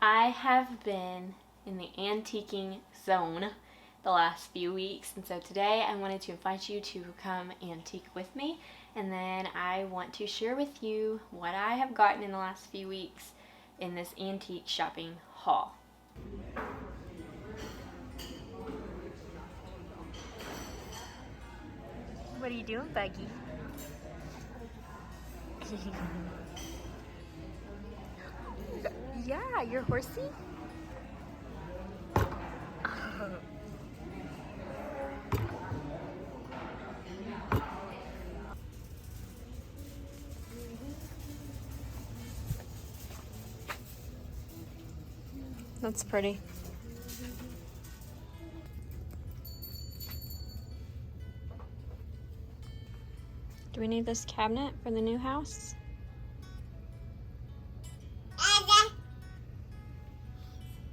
I have been in the antiquing zone the last few weeks, and so today I wanted to invite you to come antique with me, and then I want to share with you what I have gotten in the last few weeks in this antique shopping haul. What are you doing, Buggy? Yeah, you're horsey? That's pretty. Do we need this cabinet for the new house?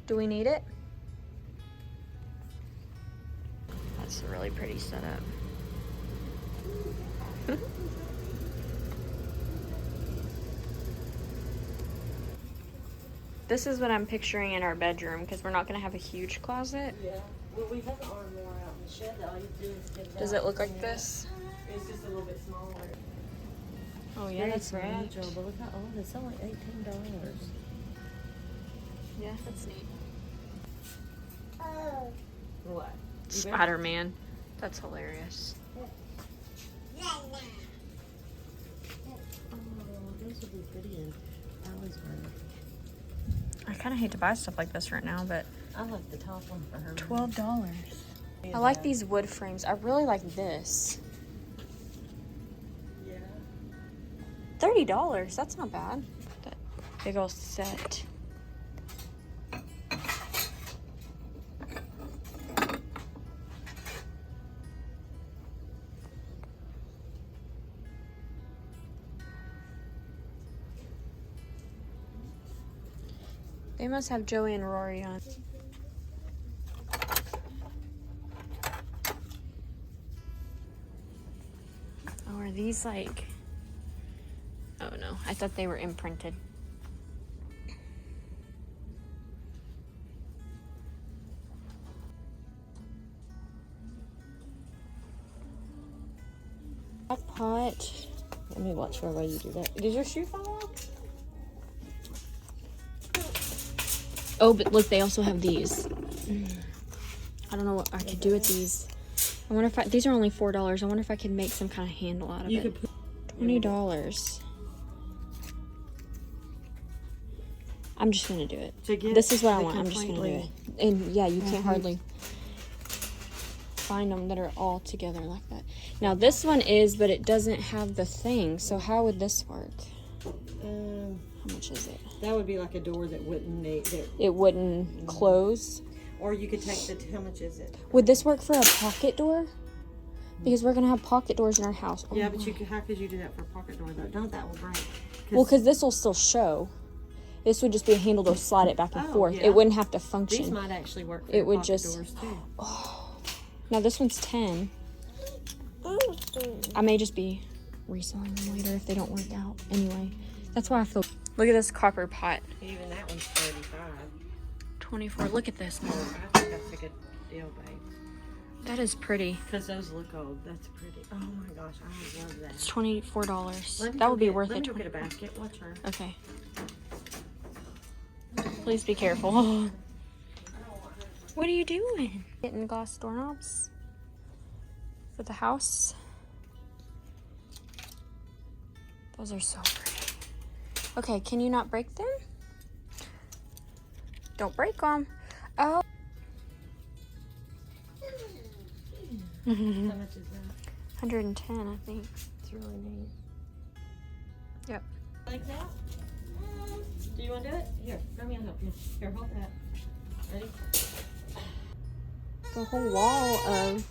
Do we need it? That's a really pretty setup. This is what I'm picturing in our bedroom because we're not going to have a huge closet. Yeah. Well, we have an armoire out in the shed that all you do is get it Does out. it look like this? It's just a little bit smaller. Oh yeah, that's fragile, neat. but look how old it's only $18. Yeah, that's neat. What? Spider-Man. That's hilarious. Oh, those would be pretty in Ellsworth. I kind of hate to buy stuff like this right now, but I like the top one for her. $12. I like these wood frames. I really like this. Yeah. $30. That's not bad. That big old set. They must have Joey and Rory on. Oh, are these like... Oh no, I thought they were imprinted. Pot. Let me watch for why you do that. Did your shoe fall off? Oh, but look, they also have these. I don't know what I could do with these. I wonder if these are only $4. I wonder if I could make some kind of handle out of You it. could put $20. I'm just gonna do it. to get This is what I the want. I'm just gonna do it. completely- And yeah, you can't hardly find them that are all together like that. Now this one is, but it doesn't have the thing. So how would this work? How much is it? That would be like a door that wouldn't need that. It wouldn't close. Or you could take the. How much is it? Would this work for a pocket door? Because we're gonna have pocket doors in our house. Oh Yeah, but my. you could. How could you do that for a pocket door though? Don't that will break. Well, because this will still show. This would just be a handle to slide it back and Oh, forth. yeah. It wouldn't have to These function. might actually work. For It would pocket just- doors too. Now this one's 10. I may just be reselling them later if they don't work out. Anyway, that's why I feel. Look at this copper pot. Even that one's 35. 24. Look at this. I think that's a good deal, babe. That is pretty. Because those look old. That's pretty. Oh my gosh, I love that. It's $24. Let me That go would be get- worth let it. me go get a basket. Watch her. Okay. Please be careful. What are you doing? Getting glass doorknobs for the house. Those are so pretty. Okay, can you not break them? Don't break them. Oh. How much is that? 110, I think. It's really neat. Yep. Like that? Do you want to do it? Here, let me help you. Here, hold that. Ready? The whole wall of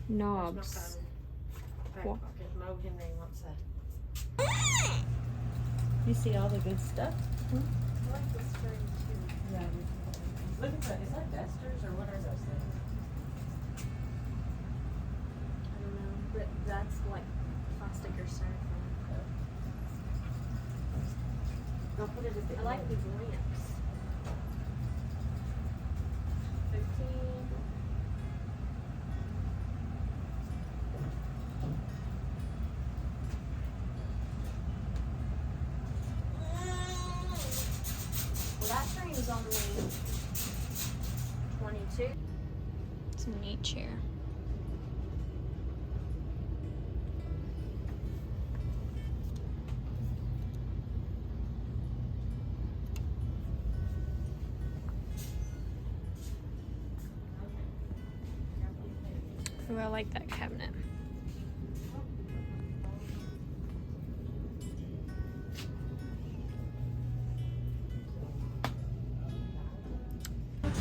knobs. Back What? pocket. Mogan, they wants that. You see all the good stuff? I like the string too. Yeah. Look at that. Is that dusters or what are those things? I don't know, but that's like plastic or styrofoam. I'll put it at the I like end. these lamps. was only $22. It's a neat chair. Ooh, I like that cabinet.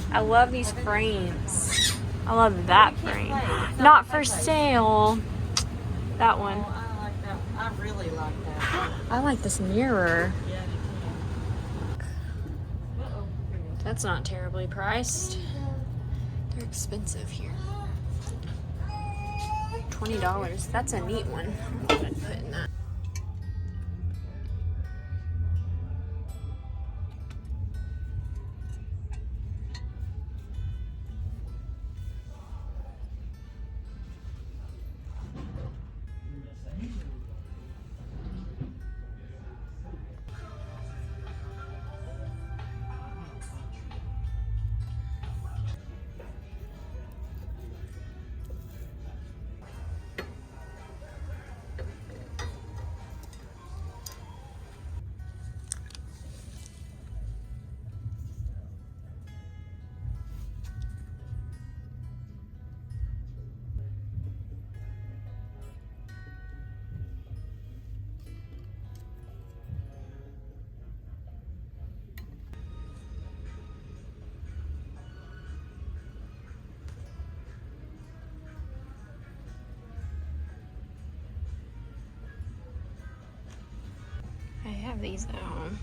I love these frames. I love that frame. Not for sale. That one. Oh, I like that. I really like that. I like this mirror. Yeah, you can. Uh-oh. That's not terribly priced. They're expensive here. $20. That's a neat one. I'm gonna put in that. I have these at home.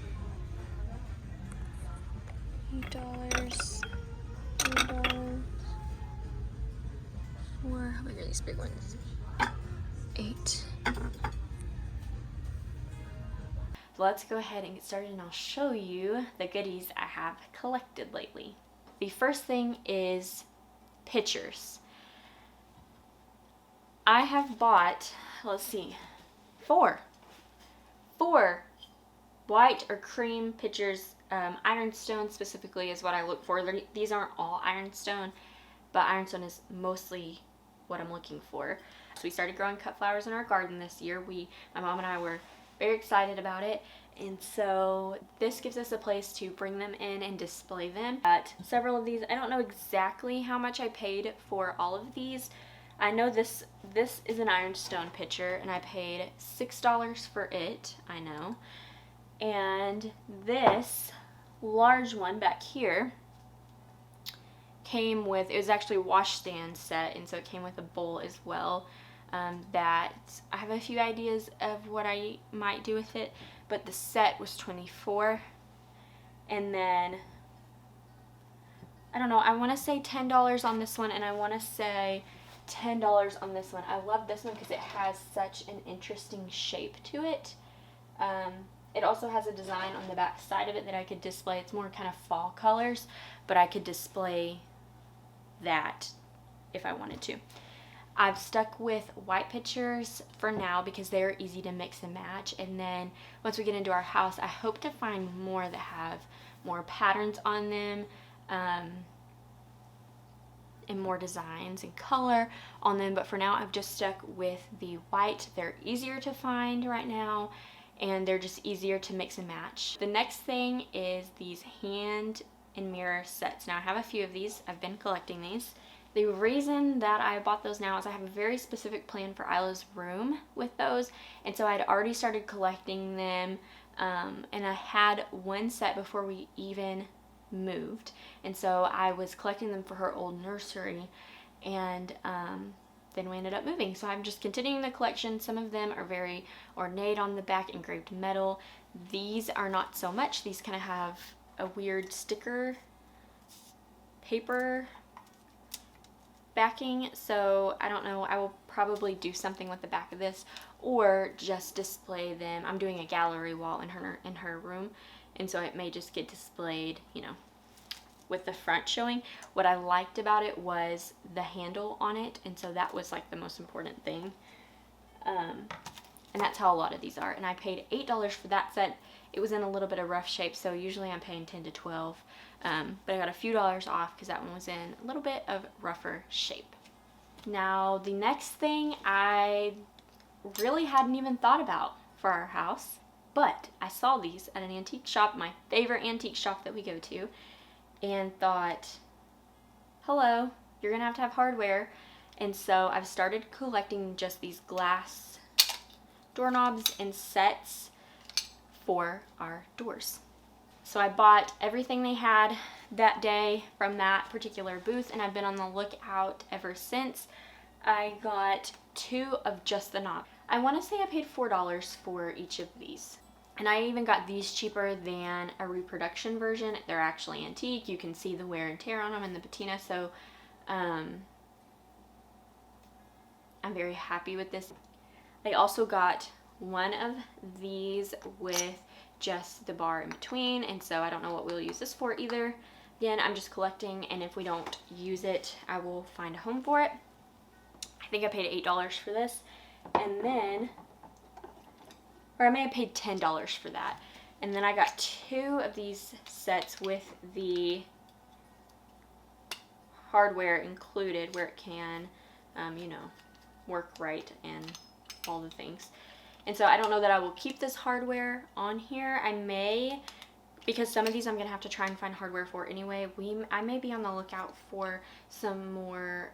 $8. $3. Or how big are these big ones? $8. Let's go ahead and get started, and I'll show you the goodies I have collected lately. The first thing is pictures. I have bought, let's see, four white or cream pictures. Ironstone specifically is what I look for. These aren't all Ironstone, but Ironstone is mostly what I'm looking for. So we started growing cut flowers in our garden this year. My mom and I were very excited about it, and so this gives us a place to bring them in and display them. But several of these, I don't know exactly how much I paid for all of these. I know this is an Ironstone pitcher, and I paid $6 for it, I know. And this large one back here came with, it was actually a washstand set, and so it came with a bowl as well. That I have a few ideas of what I might do with it, but the set was $24. And then, I don't know, I want to say $10 on this one, and I want to say $10 on this one. I love this one because it has such an interesting shape to it. It also has a design on the back side of it that I could display. It's more kind of fall colors, but I could display that if I wanted to. I've stuck with white pictures for now because they're easy to mix and match, and then once we get into our house, I hope to find more that have more patterns on them, and more designs and color on them. But for now, I've just stuck with the white. They're easier to find right now, and they're just easier to mix and match. The next thing is these hand and mirror sets. Now I have a few of these. I've been collecting these. The reason that I bought those now is I have a very specific plan for Isla's room with those, and so I'd already started collecting them, and I had one set before we even moved, and so I was collecting them for her old nursery, and then we ended up moving, so I'm just continuing the collection. Some of them are very ornate on the back, engraved metal. These are not so much. These kind of have a weird sticker paper backing, so I don't know. I will probably do something with the back of this, or just display them. I'm doing a gallery wall in her room, and so it may just get displayed, you know, with the front showing. What I liked about it was the handle on it, and so that was like the most important thing. and that's how a lot of these are. And I paid $8 for that set. It was in a little bit of rough shape, so usually I'm paying 10 to 12, but I got a few dollars off because that one was in a little bit of rougher shape. Now the next thing I really hadn't even thought about for our house, but I saw these at an antique shop, my favorite antique shop that we go to, and thought, hello, you're gonna have to have hardware. And so I've started collecting just these glass doorknobs and sets for our doors. So I bought everything they had that day from that particular booth, and I've been on the lookout ever since. I got 2 of just the knob. I want to say I paid $4 for each of these. And I even got these cheaper than a reproduction version. They're actually antique. You can see the wear and tear on them and the patina. So I'm very happy with this. I also got one of these with just the bar in between, and so I don't know what we'll use this for either. Again, I'm just collecting, and if we don't use it, I will find a home for it. I think I paid $8 for this, and then, or I may have paid $10 for that. And then I got 2 of these sets with the hardware included, where it can, you know, work right and all the things. And so I don't know that I will keep this hardware on here. I may, because some of these I'm going to have to try and find hardware for anyway. I may be on the lookout for some more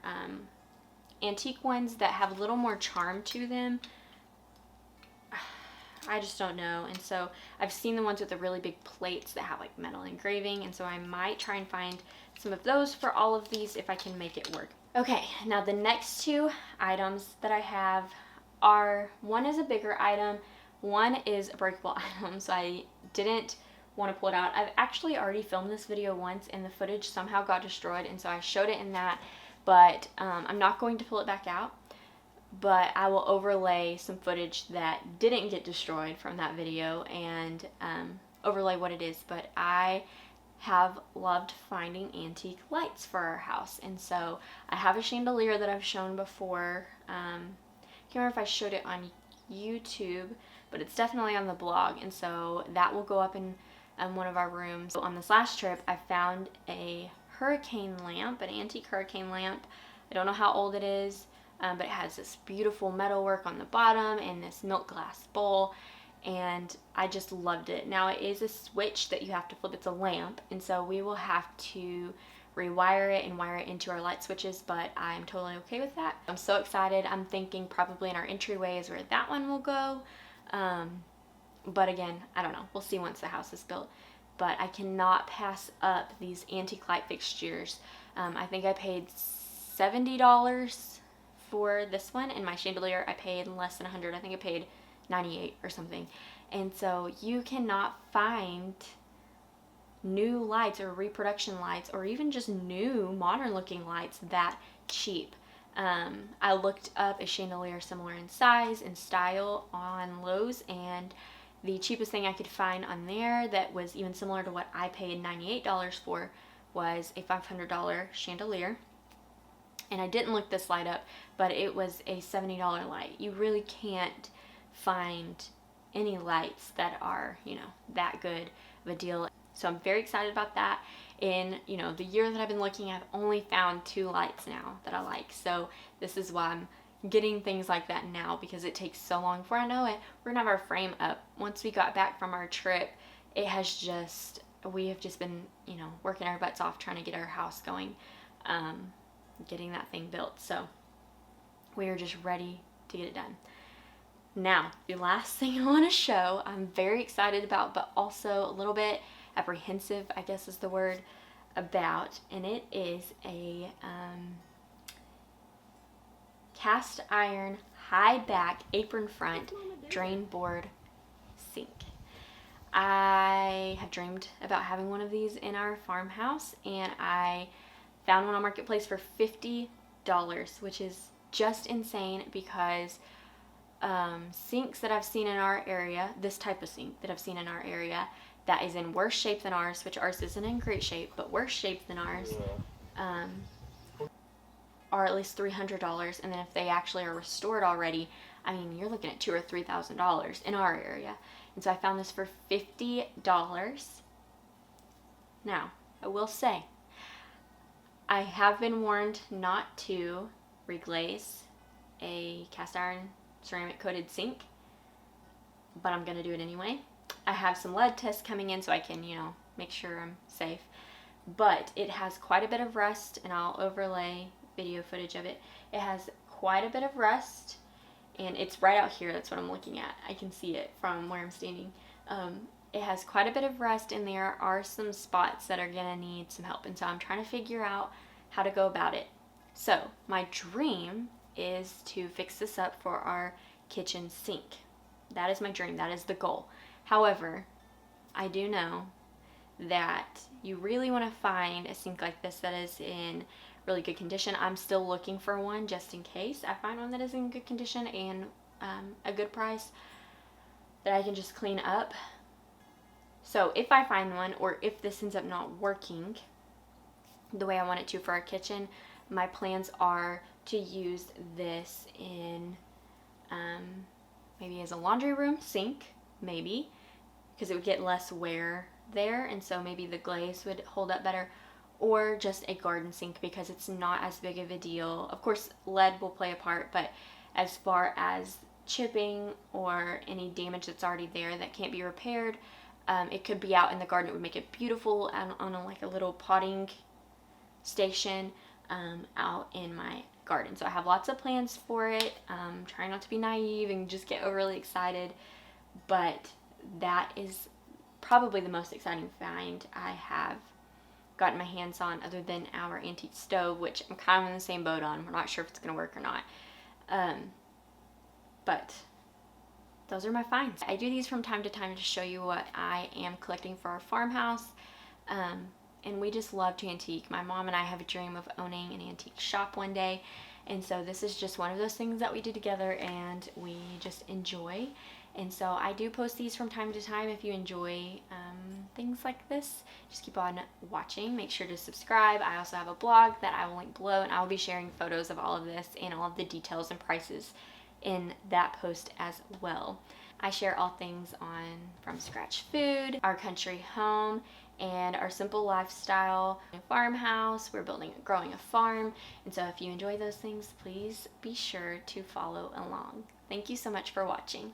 antique ones that have a little more charm to them. I just don't know. And so I've seen the ones with the really big plates that have like metal engraving, and so I might try and find some of those for all of these if I can make it work. Okay, now the next 2 items that I have are, one is a bigger item, one is a breakable item, so I didn't want to pull it out. I've actually already filmed this video once and the footage somehow got destroyed, and so I showed it in that, but I'm not going to pull it back out, but I will overlay some footage that didn't get destroyed from that video and overlay what it is. But I have loved finding antique lights for our house, and so I have a chandelier that I've shown before. I can't remember if I showed it on YouTube, but it's definitely on the blog, and so that will go up in one of our rooms. So on this last trip, I found a hurricane lamp, an antique hurricane lamp. I don't know how old it is, but it has this beautiful metalwork on the bottom and this milk glass bowl, and I just loved it. Now it is a switch that you have to flip. It's a lamp, and so we will have to rewire it and wire it into our light switches, but I'm totally okay with that. I'm so excited. I'm thinking probably in our entryway is where that one will go. But again, I don't know. We'll see once the house is built. But I cannot pass up these antique light fixtures. I think I paid $70 for this one, and my chandelier I paid less than $100. I think I paid $98 or something. And so you cannot find new lights or reproduction lights or even just new modern looking lights that cheap. I looked up a chandelier similar in size and style on Lowe's, and the cheapest thing I could find on there that was even similar to what I paid $98 for was a $500 chandelier. And I didn't look this light up, but it was a $70 light. You really can't find any lights that are, you know, that good of a deal. So I'm very excited about that. In, you know, the year that I've been looking, I've only found 2 lights now that I like. So this is why I'm getting things like that now, because it takes so long before I know it. We're gonna have our frame up. Once we got back from our trip, we have just been, you know, working our butts off trying to get our house going, getting that thing built. So we are just ready to get it done. Now, the last thing I want to show, I'm very excited about, but also a little bit apprehensive, I guess is the word, about, and it is a cast iron high back apron front drain board sink. I have dreamed about having one of these in our farmhouse, and I found one on Marketplace for $50, which is just insane because sinks that I've seen in our area, this type of sink that I've seen in our area that is in worse shape than ours, which ours isn't in great shape, but worse shape than ours, are at least $300. And then if they actually are restored already, I mean, you're looking at $2,000 or $3,000 in our area. And so I found this for $50. Now, I will say, I have been warned not to reglaze a cast iron ceramic coated sink, but I'm gonna do it anyway. I have some lead tests coming in so I can, make sure I'm safe. But it has quite a bit of rust, and I'll overlay video footage of it. It has quite a bit of rust, and it's right out here. That's what I'm looking at. I can see it from where I'm standing. It has quite a bit of rust, and there are some spots that are gonna need some help, and so I'm trying to figure out how to go about it. So my dream is to fix this up for our kitchen sink. That is my dream. That is the goal. However, I do know that you really want to find a sink like this that is in really good condition. I'm still looking for one just in case I find one that is in good condition and a good price that I can just clean up. So if I find one, or if this ends up not working the way I want it to for our kitchen, my plans are to use this in maybe as a laundry room sink, maybe, because it would get less wear there, and so maybe the glaze would hold up better, or just a garden sink because it's not as big of a deal. Of course, lead will play a part, but as far as chipping or any damage that's already there that can't be repaired, it could be out in the garden. It would make it beautiful on like a little potting station out in my garden. So I have lots of plans for it. Trying not to be naive and just get overly excited, but that is probably the most exciting find I have gotten my hands on, other than our antique stove, which I'm kind of in the same boat on. We're not sure if it's going to work or not. But those are my finds. I do these from time to time to show you what I am collecting for our farmhouse. And we just love to antique. My mom and I have a dream of owning an antique shop one day. And so this is just one of those things that we do together and we just enjoy. And so I do post these from time to time. If you enjoy things like this, just keep on watching. Make sure to subscribe. I also have a blog that I will link below, and I will be sharing photos of all of this and all of the details and prices in that post as well. I share all things on from scratch food, our country home, and our simple lifestyle. A farmhouse, we're growing a farm. And so if you enjoy those things, please be sure to follow along. Thank you so much for watching.